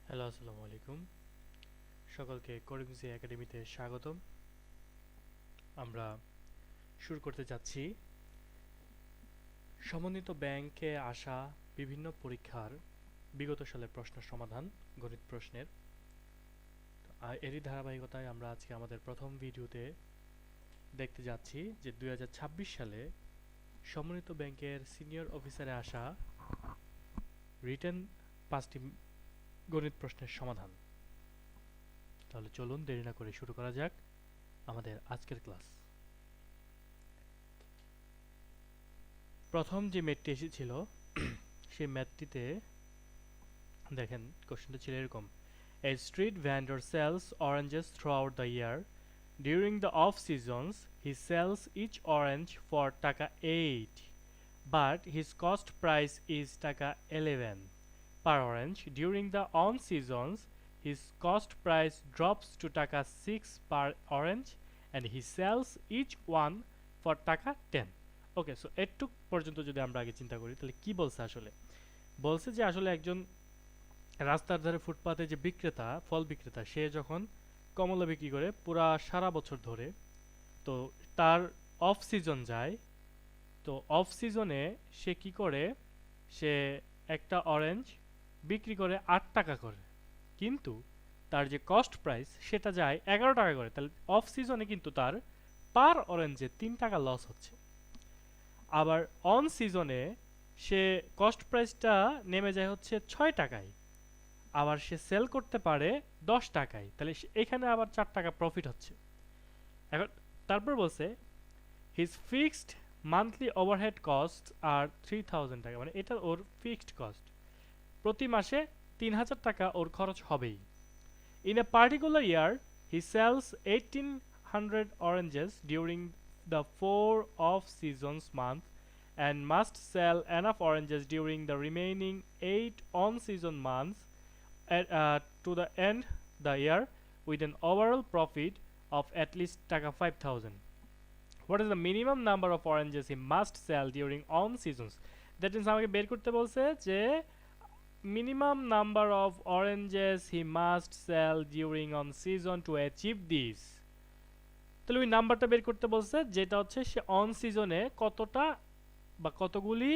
Hello, আসসালামু আলাইকুম। সকলকে করিমজি একাডেমিতে স্বাগতম। আমরা শুরু করতে যাচ্ছি সমন্বিত ব্যাংকে আসা বিভিন্ন পরীক্ষার বিগত সালের প্রশ্ন সমাধান, গণিত প্রশ্নের। এরই ধারাবাহিকতায় আমরা আজকে আমাদের প্রথম ভিডিওতে দেখতে যাচ্ছি যে 2026 সালে সমন্বিত ব্যাংকের সিনিয়র অফিসারে আসা রিটেন 5টি গণিত প্রশ্নের সমাধান। তাহলে চলুন দেরি না করে শুরু করা যাক আমাদের আজকের ক্লাস। প্রথম যে ম্যাথটি এসেছিল সেই ম্যাথটিতে দেখেন কোশ্চেনটা ছিল এরকম: A street vendor sells oranges throughout the year. During the off seasons, he sells each orange for টাকা 8, but his cost price is টাকা 11 per orange. During the on seasons, his cost price drops to টাকা 6 per orange, and he sells each one for টাকা 10. ওকে, so এটুক পর্যন্ত যদি আমরা আগে চিন্তা করি তাহলে কি বলছে আসলে? বলছে যে আসলে একজন রাস্তার ধারে ফুটপাতে যে বিক্রেতা, ফল বিক্রেতা, সে যখন কমলা বিক্রি করে পুরা সারা বছর ধরে, তো তার অফ সিজন যায়, তো অফ সিজনে সে কি করে, সে একটা অরেঞ্জ বিক্রি করে 8 টাকা করে, কিন্তু তার যে কস্ট প্রাইস সেটা যায় 11 টাকা করে। তাহলে অফ সিজনে কিন্তু তার পার অরেঞ্জে 3 টাকা লস হচ্ছে। আবার অন সিজনে সে কস্ট প্রাইসটা নেমে যায় হচ্ছে 6 টাকায়, আবার সে সেল করতে পারে 10 টাকায়, তাহলে এখানে আবার 4 টাকা প্রফিট হচ্ছে। এখন তারপর বলছে his fixed monthly overhead cost are 3000 টাকা, মানে এটা ওর ফিক্সড কস্ট, প্রতি মাসে 3000 টাকা ওর খরচ হবেই। In a particular year he sells 1800 oranges during the 4 off-seasons month and must sell enough oranges during the remaining 8 on-season months to the end the year with an overall profit of at least টাকা 5000. What is the minimum number of oranges he must sell during on seasons? That means আমাকে বের করতে বলছে যে minimum number of oranges he must sell during on season to achieve this. তাহলে ওই নাম্বারটা বের করতে বলছে, যেটা হচ্ছে সে অন সিজনে কতটা বা কতগুলি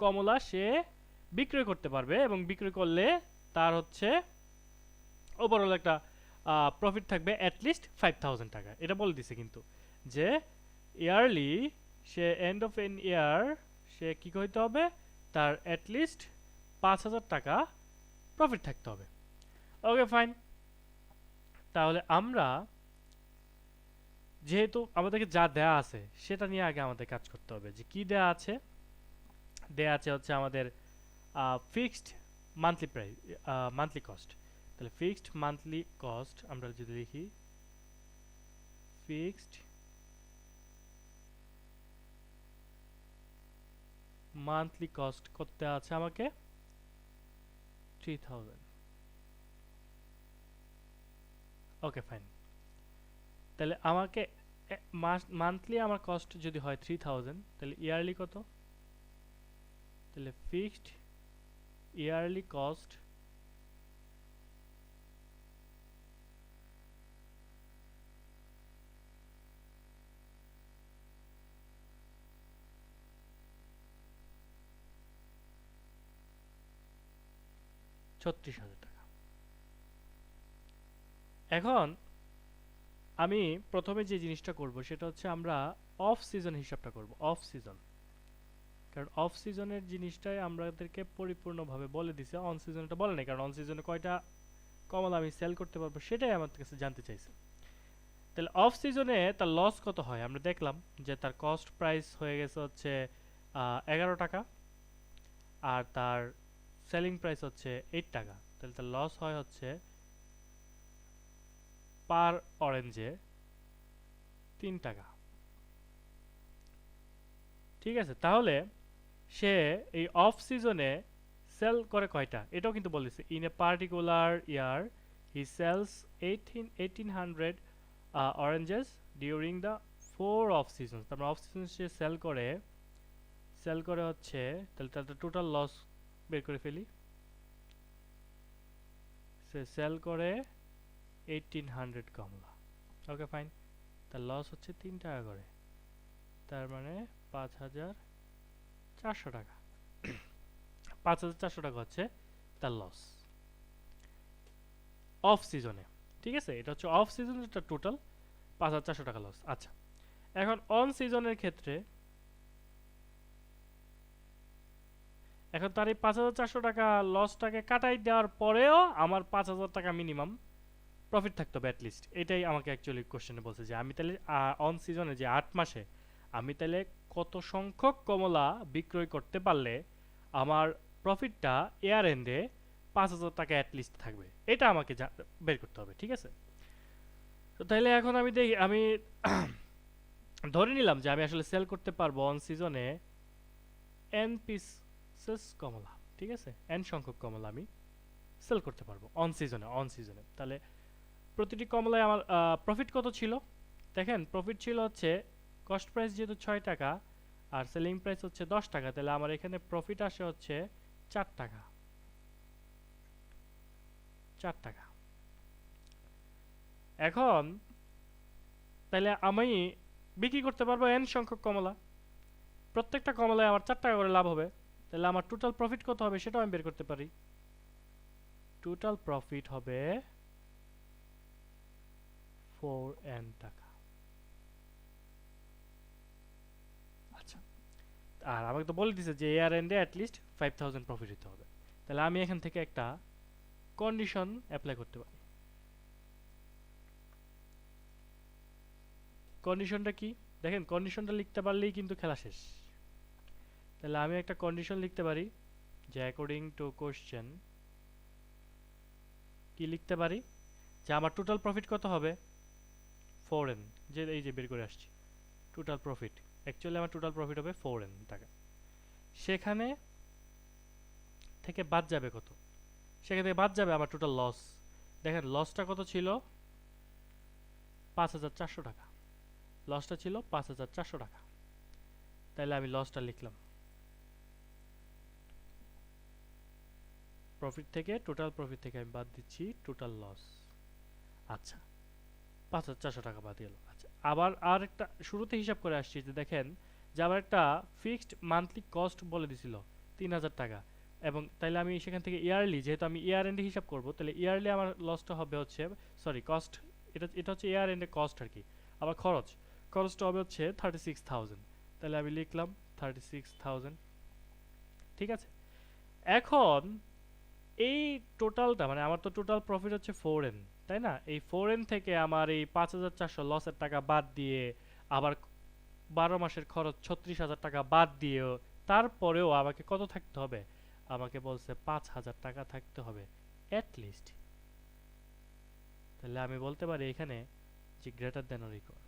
কমলা সে বিক্রয় করতে পারবে, এবং বিক্রয় করলে তার হচ্ছে ওভারঅল একটা প্রফিট থাকবে অ্যাটলিস্ট 5000 টাকা। এটা বলে দিছে কিন্তু যে ইয়ারলি, সে এন্ড অফ এন ইয়ার সে কি হইতে হবে, তার অ্যাটলিস্ট 5000 টাকা প্রফিট থাকতে হবে। ওকে, ফাইন। তাহলে আমরা যেহেতু আমাদেরকে যা দেয়া আছে সেটা নিয়ে আগে আমাদের কাজ করতে হবে। যে কি দেয়া আছে? দেয়া আছে হচ্ছে আমাদের fixed monthly price, monthly cost. তাহলে ফিক্সড মান্থলি কস্ট আমরা যদি লিখি, ফিক্সড মান্থলি কস্ট করতে আছে আমাকে 3000। ওকে, ফাইন। তাহলে আমাকে মান্থলি আমার কস্ট যদি হয় 3000, তাহলে ইয়ারলি কত? তাহলে ফিক্সড ইয়ারলি কস্ট ৳36,000। এখন আমি প্রথমে যে জিনিসটা করব সেটা হচ্ছে আমরা অফ সিজন হিসাবটা করব। অফ সিজন, কারণ অফ সিজনের জিনিসটাই আমাদেরকে পরিপূর্ণভাবে বলে দিছে, অন সিজনটা বলে নাই, কারণ অন সিজনে কয়টা কমলা আমি সেল করতে পারবো সেটাই আমার কাছে জানতে চাইছে। তাহলে অফ সিজনে তার লস কত হয় আমরা দেখলাম, যে তার কস্ট প্রাইস হয়ে গেছে হচ্ছে 11 টাকা, আর তার সেলিং প্রাইস হচ্ছে 8 টাকা। তাহলে তার লস হয় হচ্ছে পার অরেঞ্জে 3 টাকা। ঠিক আছে, তাহলে সে এই অফ সিজনে সেল করে কয়টা, এটাও কিন্তু বলেছে। In a particular year he sells 1800 oranges during the 4 of seasons. তারপর অফ সিজন সে সেল করে হচ্ছে, তাহলে তার টোটাল লস বের করে ফেলি। সে সেল করে 1800 কমলা। ওকে ফাইন, তার লস হচ্ছে 3 টাকা করে, তার মানে 5400 টাকা। 5400 টাকা হচ্ছে তার লস অফ সিজনে। ঠিক আছে, এটা হচ্ছে অফ সিজনের টোটাল 5400 টাকা লস। আচ্ছা, এখন অন সিজনের ক্ষেত্রে এখন তার এই 5400 টাকা লসটাকে কাটাই দেওয়ার পরেও আমার 5000 টাকা মিনিমাম প্রফিট থাকতে হবে অ্যাটলিস্ট। এটাই আমাকে অ্যাকচুয়ালি কোশ্চেনে বলছে যে আমি তাহলে অন সিজনে যে 8 মাসে আমি তাহলে কত সংখ্যক কমলা বিক্রয় করতে পারলে আমার প্রফিটটা ইয়ার এন্ডে 5000 টাকা অ্যাটলিস্ট থাকবে, এটা আমাকে বের করতে হবে। ঠিক আছে, তো তাহলে এখন আমি দেখি, আমি ধরে নিলাম যে আমি আসলে সেল করতে পারবো অন সিজনে এন পিসেস কমলা। ঠিক আছে, এন সংখ্যক কমলা আমি সেল করতে পারবো অন সিজনে। তাহলে প্রতিটি কমলায় আমার প্রফিট কত ছিল? দেখেন প্রফিট ছিল হচ্ছে কস্ট প্রাইস যেহেতু 6 টাকা আর সেলিং প্রাইস হচ্ছে 10 টাকা, তাহলে আমার এখানে প্রফিট আসে হচ্ছে 4 টাকা। 4 টাকা। এখন তাহলে আমি বিক্রি করতে পারবো এন সংখ্যক কমলা, প্রত্যেকটা কমলায় আমার 4 টাকা করে লাভ হবে। তাহলে আমার টোটাল প্রফিট কত হবে সেটাও আমি বের করতে পারি। টোটাল প্রফিট হবে 4n টাকা। আচ্ছা, আর আমাকে তো বলে দিছে যে ইয়ার এন্ডে অ্যাটলিস্ট 5000 প্রফিট হতে হবে। তাহলে আমি এখান থেকে একটা কন্ডিশন অ্যাপ্লাই করতে পারি। কন্ডিশনটা কি? দেখেন কন্ডিশনটা লিখতে পারলেই কিন্তু খেলা শেষ। তাহলে আমি একটা কন্ডিশন লিখতে পারি যে অ্যাকর্ডিং টু কোশ্চেন কি লিখতে পারি যে আমার টোটাল প্রফিট কত হবে 4n, যে এই যে বের করে আসছি টোটাল প্রফিট। অ্যাকচুয়ালি আমার টোটাল প্রফিট হবে 4n টাকা। সেখানে থেকে বাদ যাবে কত? সেখান থেকে বাদ যাবে আমার টোটাল লস। দেখেন লসটা কত ছিল? 5400 টাকা। লসটা ছিল 5400 টাকা। তাহলে আমি লসটা লিখলাম, প্রফিট থেকে টোটাল প্রফিট থেকে আমি বাদ দিচ্ছি টোটাল লস। আচ্ছা, 5400 টাকা বাদ গেল। আচ্ছা, আবার আর একটা শুরুতে হিসাব করে আসছি যে দেখেন যে আবার একটা ফিক্সড মান্থলি কস্ট বলে দিছিল 3000 টাকা, এবং তাইলে আমি সেখান থেকে ইয়ারলি, যেহেতু আমি ইয়ার এন্ডে হিসাব করব, তাহলে ইয়ারলি আমার লসটা হবে হচ্ছে, সরি কস্ট, এটা হচ্ছে ইয়ার এন্ডে কস্ট আর কি। আবার খরচটা হবে হচ্ছে 36000। তাহলে আমি লিখলাম 36000। ঠিক আছে, এখন এই টোটালটা মানে আমার তো টোটাল প্রফিট হচ্ছে 4n, তাই না? এই 4n থেকে আমার এই 5400 লসের টাকা বাদ দিয়ে আবার 12 মাসের খরচ 36000 টাকা বাদ দিয়েও তারপরেও আমাকে কত থাকতে হবে? আমাকে বলছে 5000 টাকা থাকতে হবে অ্যাটলিস্ট। তাহলে আমি বলতে পারি এখানে যে গ্রেটার দেন অর ইকুয়াল,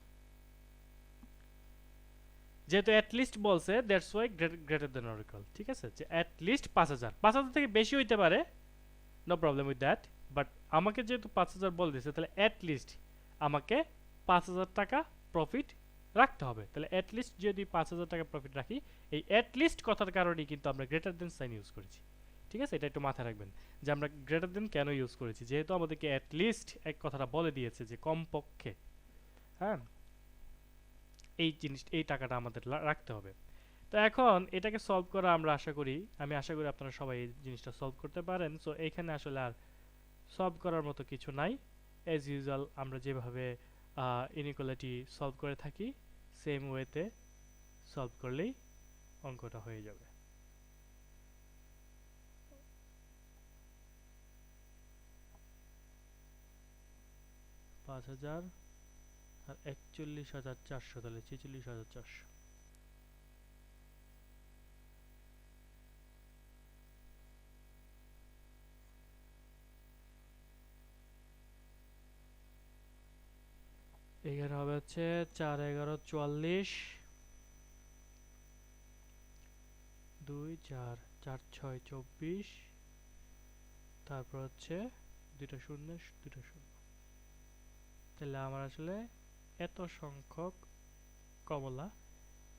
যেহেতু অ্যাটলিস্ট বলছে that's y greater than or equal. ঠিক আছে, যে অ্যাটলিস্ট 5000 থেকে বেশি হইতে পারে, no problem with that, but আমাকে যেহেতু 5000 বলে দিয়েছে তাহলে অ্যাটলিস্ট আমাকে 5000 টাকা প্রফিট রাখতে হবে। তাহলে অ্যাটলিস্ট যদি 5000 টাকা প্রফিট রাখি, এই অ্যাটলিস্ট কথার কারণেই কিন্তু আমরা গ্রেটার দেন সাইন ইউজ করেছি। ঠিক আছে, এটা একটু মাথায় রাখবেন যে আমরা গ্রেটার দেন কেন ইউজ করেছি, যেহেতু আমাদেরকে অ্যাটলিস্ট এক কথাটা বলে দিয়েছে যে কমপক্ষে, হ্যাঁ, এই জিনিস এই টাকাটা আমাদের রাখতে হবে। তো এখন এটাকে সলভ করা আমি আশা করি আপনারা সবাই এই জিনিসটা সলভ করতে পারেন। সো এইখানে আসলে আর সলভ করার মতো কিছু নাই। অ্যাজ ইউজুয়াল আমরা যেভাবে ইনইকুয়ালিটি সলভ করে থাকি সেম ওয়েতে সলভ করলেই অঙ্কটা হয়ে যাবে। পাঁচ হাজার আর ৪১,৪০০, তাহলে ৪৬,৪০০। এখানে হবে হচ্ছে ৪ ১১ ৪৪, ২ ৪ ৪ ৬ ২৪, তারপর হচ্ছে দুইটা শূন্য দুইটা শূন্য। তাহলে আমার আসলে এত সংখ্যক কমলা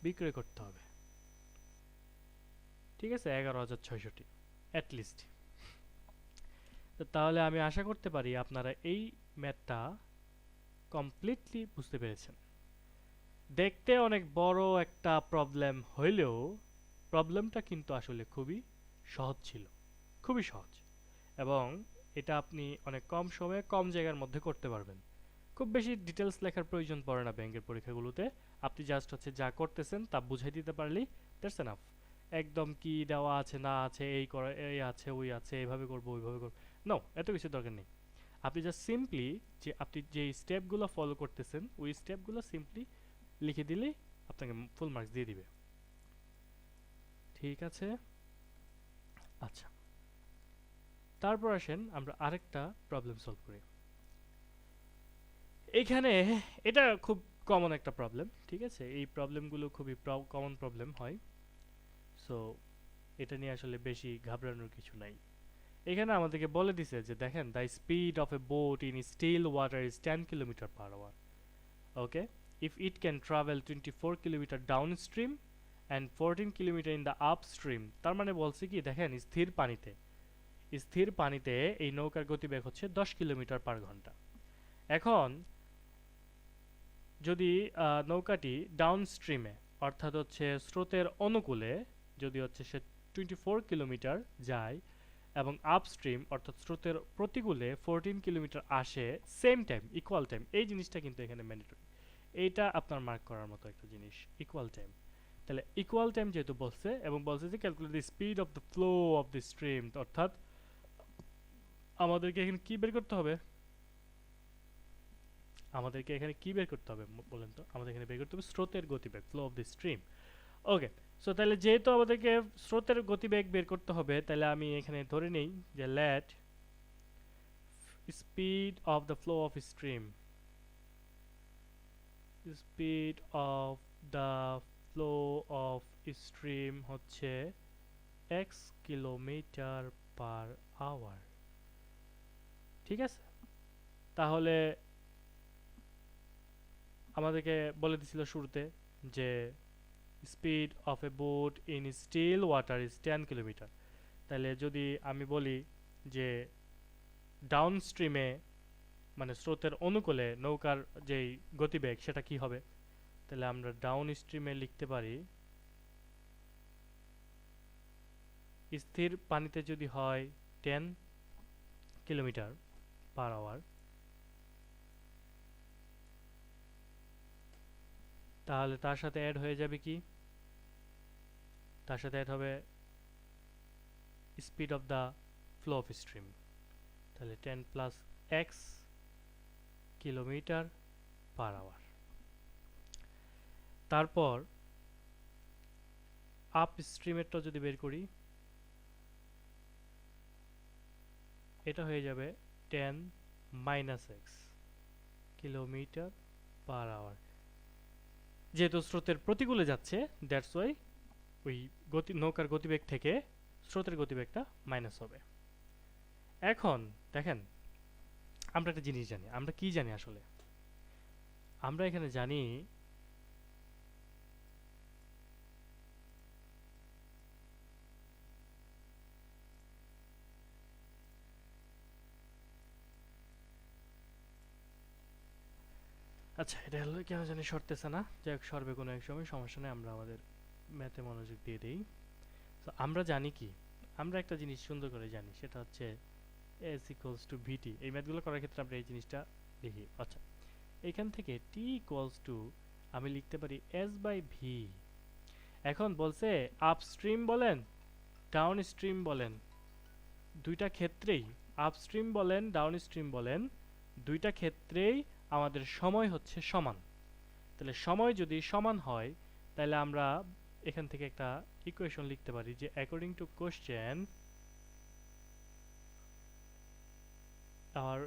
বিক্রয় করতে হবে। ঠিক আছে, ১১,৬০০টি অ্যাটলিস্ট। তো তাহলে আমি আশা করতে পারি আপনারা এই ম্যাথটা কমপ্লিটলি বুঝতে পেরেছেন। দেখতে অনেক বড় একটা প্রবলেম হইলেও প্রবলেমটা কিন্তু আসলে খুবই সহজ ছিল, খুবই সহজ, এবং এটা আপনি অনেক কম সময়ে কম জায়গার মধ্যে করতে পারবেন। খুব বেশি ডিটেলস লেখার প্রয়োজন পড়ে না ব্যাংকের পরীক্ষাগুলোতে। আপনি জাস্ট হচ্ছে যা করতেছেন তা বুঝাই দিতে পারলেই দ্যাটস এনাফ। একদম কি দেওয়া আছে না আছে, এই করে এই আছে ওই আছে, এইভাবে করবো ওইভাবে করবো, নো, এত কিছু দরকার নেই। আপনি জাস্ট সিম্পলি যে আপনি যে স্টেপগুলো ফলো করতেছেন ওই স্টেপগুলো সিম্পলি লিখে দিলেই আপনাকে ফুল মার্কস দিয়ে দিবে। ঠিক আছে, আচ্ছা, তারপর আসেন আমরা আরেকটা প্রবলেম সলভ করি। এখানে এটা খুব কমন একটা প্রবলেম, ঠিক আছে, এই প্রবলেমগুলো খুবই কমন প্রবলেম হয়। সো এটা নিয়ে আসলে বেশি ঘাবড়ানোর কিছু নাই। এখানে আমাদেরকে বলে দিছে যে দেখেন, the speed of a boat in still water is 10 kilometre per hour. Okay, if it can travel 24 kilometre downstream and 14 kilometre in the upstream. তার মানে বলছে কি দেখেন, স্থির পানিতে এই নৌকার গতিবেগ হচ্ছে 10 কিলোমিটার পার ঘন্টা। এখন যদি নৌকাটি ডাউনস্ট্রিমে অর্থাৎ হচ্ছে স্রোতের অনুকূলে যদি হচ্ছে সে 24 কিলোমিটার যায় এবং আপস্ট্রিম অর্থাৎ স্রোতের প্রতিকূলে 14 কিলোমিটার আসে, সেম টাইম ইকুয়াল টাইম, এই জিনিসটা কিন্তু এখানে ম্যান্ডেটরি। এইটা আপনার মার্ক করার মতো একটা জিনিস, ইকুয়াল টাইম। তাহলে ইকুয়াল টাইম যেহেতু বলছে এবং বলছে যে calculate the speed of the flow of the stream, অর্থাৎ আমাদেরকে এখানে কি বের করতে হবে, আমাদেরকে এখানে কি বের করতে হবে বলেন তো? আমাদের এখানে বের করতে হবে স্রোতের গতিবেগ, flow of the stream. Okay, so তাহলে যেহেতু আমাদেরকে স্রোতের গতিবেগ বের করতে হবে, তাহলে আমি এখানে ধরে নেই যে let speed of the flow of stream, speed of the flow of stream হচ্ছে x কিলোমিটার পার আওয়ার। ঠিক আছে, তাহলে আমাদেরকে বলে দিছিল শুরুতে যে speed of a boat in still water is 10 kilometre. তাহলে যদি আমি বলি যে ডাউন স্ট্রিমে মানে স্রোতের অনুকূলে নৌকার যেই গতিবেগ সেটা কি হবে, তাহলে আমরা ডাউন স্ট্রিমে লিখতে পারি স্থির পানিতে যদি হয় 10 কিলোমিটার পার আওয়ার, তাহলে তার সাথে অ্যাড হয়ে যাবে কি, তার সাথে অ্যাড হবে speed of the flow of stream. তাহলে 10 plus x kilometre per hour. তারপর আপ স্ট্রিমেরটা যদি বের করি, এটা হয়ে যাবে 10 minus x kilometre per hour. যেহেতু স্রোতের প্রতিকূলে যাচ্ছে দ্যাটস ওয়াই ওই নৌকার গতিবেগ থেকে স্রোতের গতিবেগটা মাইনাস হবে। এখন দেখেন, আমরা একটা জিনিস জানি, আমরা কি জানি আসলে, আমরা এখানে জানি আচ্ছা, এটা হলো কেন জানি সরতেছে না, যাই হোক সরবে কোনো এক সময়, সমস্যা নেই, আমরা আমাদের ম্যাথে মনোযোগ দিয়ে দিই। তো আমরা জানি কি, আমরা একটা জিনিস সুন্দর করে জানি, সেটা হচ্ছে এস ইকুয়ালস টু ভিটি। এই ম্যাথগুলো করার ক্ষেত্রে আমরা এই জিনিসটা লিখি। আচ্ছা, এখান থেকে টি ইকুয়ালস টু আমি লিখতে পারি এস বাই ভি। এখন বলছে আপস্ট্রিম বলেন ডাউন স্ট্রিম বলেন, দুইটা ক্ষেত্রেই আপস্ট্রিম বলেন ডাউন স্ট্রিম বলেন, দুইটা ক্ষেত্রেই আমাদের সময় হচ্ছে সমান। তাহলে সময় যদি সমান হয় তাহলে আমরা এখান থেকে একটা ইকুয়েশন লিখতে পারি যে অ্যাকর্ডিং টু কোশ্চেন আর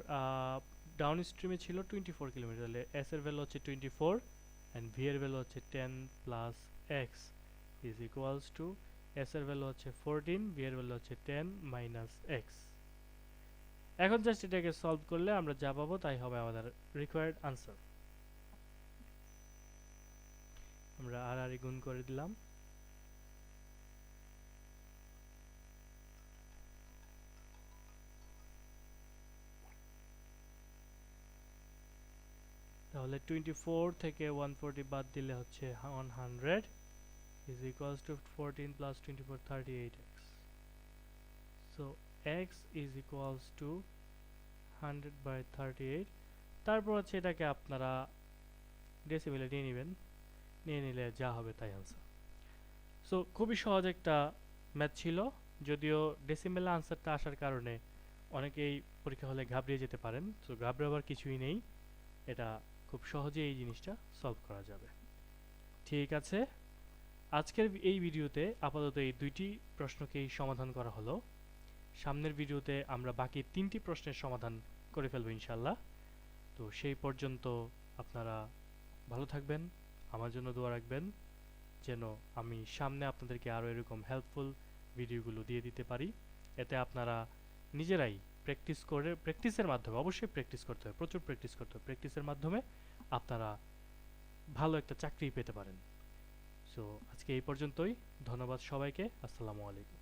ডাউন স্ট্রিমে ছিল 24 কিলোমিটার, তাহলে এস এর ভ্যালু হচ্ছে 24 অ্যান্ড ভি এর ভ্যালু হচ্ছে 10 plus x is equals to S এর ভ্যালু হচ্ছে 14, ভি এর ভ্যালু হচ্ছে 10 মাইনাস এক্স। এখন জাস্ট এটাকে সলভ করলে আমরা যা পাবো তাই হবে আমাদের রিকোয়ার্ড আনসার। আমরা আর আর গুণ করে দিলাম, তাহলে 24 থেকে 140 বাদ দিলে হচ্ছে 100 is equals to 14 plus 24 38x. So x is equals to 100 by 38. তারপর হচ্ছে এটাকে আপনারা ডেসিমেলে নিয়ে নেবেন, নিয়ে নিলে যা হবে তাই আনসার। সো খুবই সহজ একটা ম্যাথ ছিল, যদিও ডেসিমেল আনসারটা আসার কারণে অনেকেই পরীক্ষা হলে ঘাবড়িয়ে যেতে পারেন। সো ঘাবড়াবার কিছুই নেই, এটা খুব সহজে এই জিনিসটা সলভ করা যাবে। ঠিক আছে, আজকের এই ভিডিওতে আপাতত এই দুইটি প্রশ্নকেই সমাধান করা হলো। সামনের ভিডিওতে আমরা বাকি 3টি প্রশ্নের সমাধান করে ফেলবো ইনশাল্লাহ। তো সেই পর্যন্ত আপনারা ভালো থাকবেন, আমার জন্য দোয়া রাখবেন যেন আমি সামনে আপনাদেরকে আরও এরকম হেল্পফুল ভিডিওগুলো দিয়ে দিতে পারি। এতে আপনারা নিজেরাই প্র্যাকটিসের মাধ্যমে, অবশ্যই প্র্যাকটিস করতে হবে, প্রচুর প্র্যাকটিস করতে হবে, প্র্যাকটিসের মাধ্যমে আপনারা ভালো একটা চাকরি পেতে পারেন। সো আজকে এই পর্যন্তই, ধন্যবাদ সবাইকে, আসসালামু আলাইকুম।